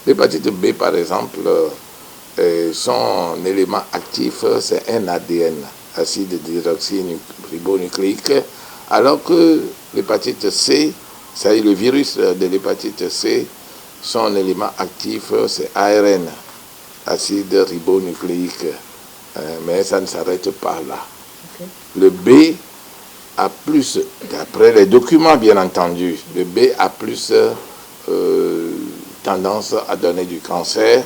L'hépatite B, par exemple, son élément actif, c'est un ADN, acide désoxyribonucléique, alors que l'hépatite C, c'est le virus de l'hépatite C, son élément actif, c'est ARN, acide ribonucléique. Mais ça ne s'arrête pas là. Okay. Le B a plus, d'après les documents bien entendu, le B a plus tendance à donner du cancer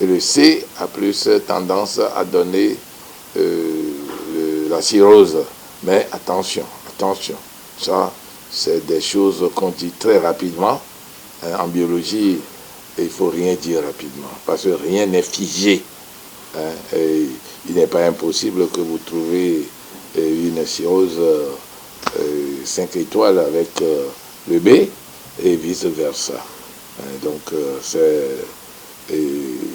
et le C a plus tendance à donner la cirrhose. Mais attention, ça c'est des choses qu'on dit très rapidement. En biologie, il ne faut rien dire rapidement parce que rien n'est figé. Et il n'est pas impossible que vous trouviez une cirrhose 5 étoiles avec le B et vice-versa. Donc,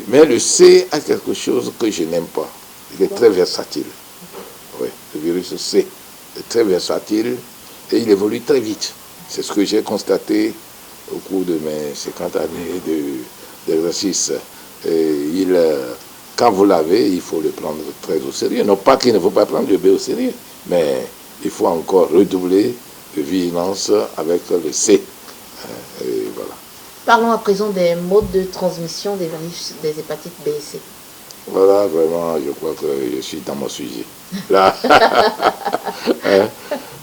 mais le C a quelque chose que je n'aime pas. Il est très versatile. Oui, le virus C est très versatile et il évolue très vite. C'est ce que j'ai constaté au cours de mes 50 années d'exercice. Quand vous l'avez, il faut le prendre très au sérieux. Non pas qu'il ne faut pas prendre le B au sérieux, mais il faut encore redoubler de vigilance avec le C. Et voilà. Parlons à présent des modes de transmission des virus des hépatites B et C. Voilà, vraiment, je crois que je suis dans mon sujet. Là.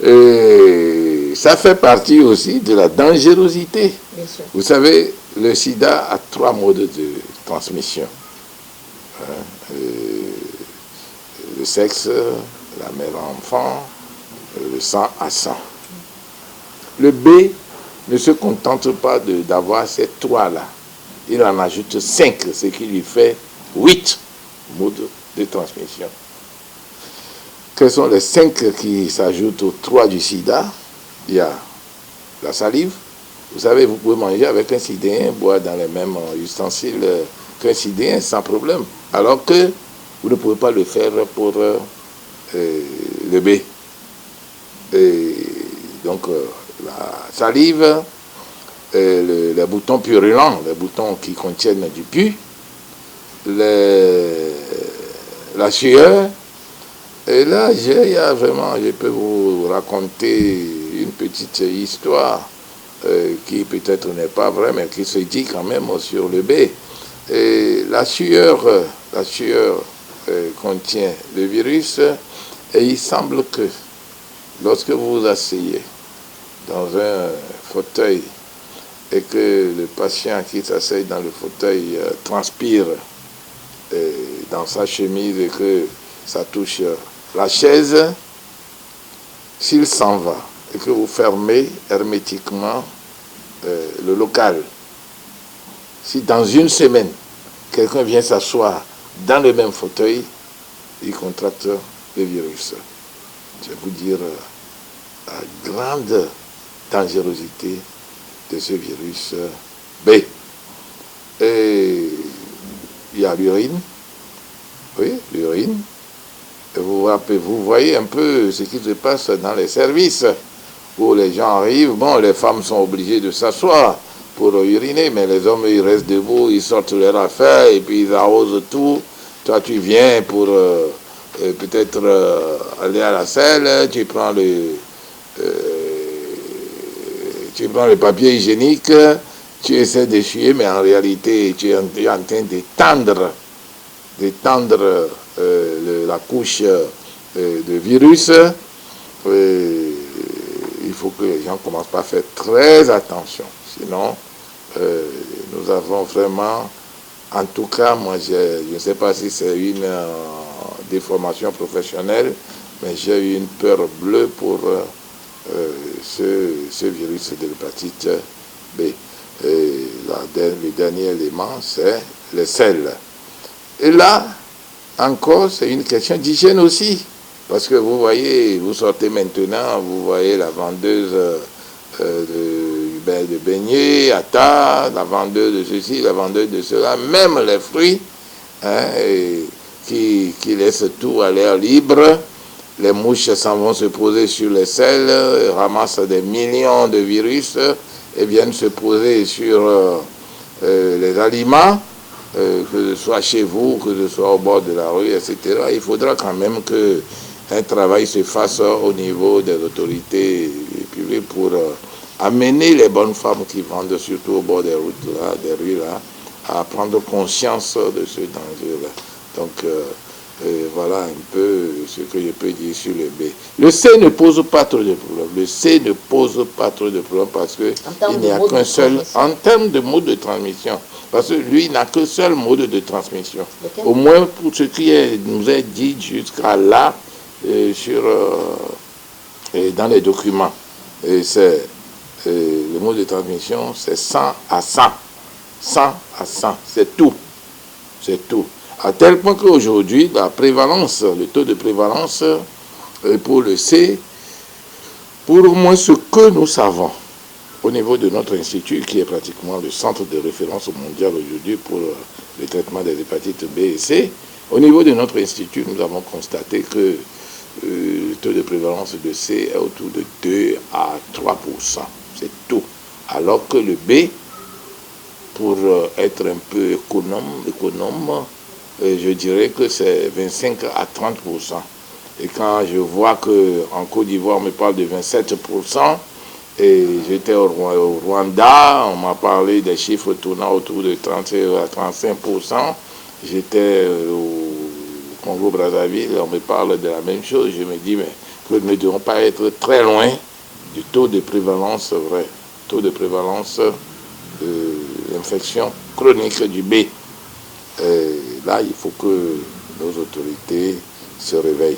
Et ça fait partie aussi de la dangerosité. Bien sûr. Vous savez, le sida a 3 modes de transmission. Le sexe, la mère-enfant, le sang à sang. Le B ne se contente pas d'avoir ces 3-là. Il en ajoute 5, ce qui lui fait 8 modes de transmission. Quels sont les 5 qui s'ajoutent aux 3 du sida? Il y a la salive. Vous savez, vous pouvez manger avec un sidéen, boire dans les mêmes ustensiles qu'un sidéen sans problème. Alors que vous ne pouvez pas le faire pour le B. Et donc, la salive, les boutons purulents, les boutons qui contiennent du pus, la sueur. Et là, je peux vous raconter une petite histoire qui peut-être n'est pas vraie, mais qui se dit quand même sur le B. Et la sueur contient le virus et il semble que lorsque vous vous asseyez dans un fauteuil et que le patient qui s'asseye dans le fauteuil transpire dans sa chemise et que ça touche la chaise, s'il s'en va et que vous fermez hermétiquement le local, si dans une semaine, quelqu'un vient s'asseoir dans le même fauteuil, il contracte le virus. Je vais vous dire la grande dangerosité de ce virus B. Et il y a l'urine. Oui, l'urine. Et vous voyez un peu ce qui se passe dans les services où les gens arrivent. Bon, les femmes sont obligées de s'asseoir pour uriner, mais les hommes, ils restent debout, ils sortent leur affaire et puis ils arrosent tout. Toi, tu viens pour peut-être aller à la selle, tu prends le papier hygiénique, tu essaies d'essuyer, mais en réalité, tu es en train d'étendre la couche de virus. Il faut que les gens commencent par faire très attention. Sinon, nous avons vraiment, en tout cas, moi, je ne sais pas si c'est une déformation professionnelle, mais j'ai eu une peur bleue pour ce virus de l'hépatite B. Et le dernier élément, c'est le sel. Et là, encore, c'est une question d'hygiène aussi. Parce que vous voyez, vous sortez maintenant, vous voyez la vendeuse de beignets à tas, la vendeuse de ceci, la vendeuse de cela, même les fruits, qui laissent tout à l'air libre. Les mouches s'en vont se poser sur les selles, ramassent des millions de virus et viennent se poser sur les aliments, que ce soit chez vous, que ce soit au bord de la rue, etc. Il faudra quand même qu'un travail se fasse au niveau des autorités publiques pour amener les bonnes femmes qui vendent surtout au bord des routes, là, des rues, là, à prendre conscience de ce danger-là. Donc, voilà un peu ce que je peux dire sur le B. Le C ne pose pas trop de problèmes. Le C ne pose pas trop de problèmes parce qu'il n'y a qu'un seul, en termes de mode de transmission, parce que lui, il n'a qu'un seul mode de transmission. Au moins pour ce qui nous est dit jusqu'à là, dans les documents. C'est le mode de transmission, c'est 100 à 100. 100 à 100, c'est tout. C'est tout. À tel point qu'aujourd'hui, la prévalence, le taux de prévalence pour le C, pour au moins ce que nous savons, au niveau de notre institut, qui est pratiquement le centre de référence mondial aujourd'hui pour le traitement des hépatites B et C, au niveau de notre institut, nous avons constaté que le taux de prévalence de C est autour de 2 à 3%. C'est tout. Alors que le B, pour être un peu économe, je dirais que c'est 25 à 30%. Et quand je vois qu'en Côte d'Ivoire, on me parle de 27%, et j'étais au Rwanda, on m'a parlé des chiffres tournant autour de 30 à 35%. J'étais au Congo-Brazzaville, on me parle de la même chose. Je me dis, mais nous ne devons pas être très loin du taux de prévalence vrai, taux de prévalence de l'infection chronique du B. Là, il faut que nos autorités se réveillent.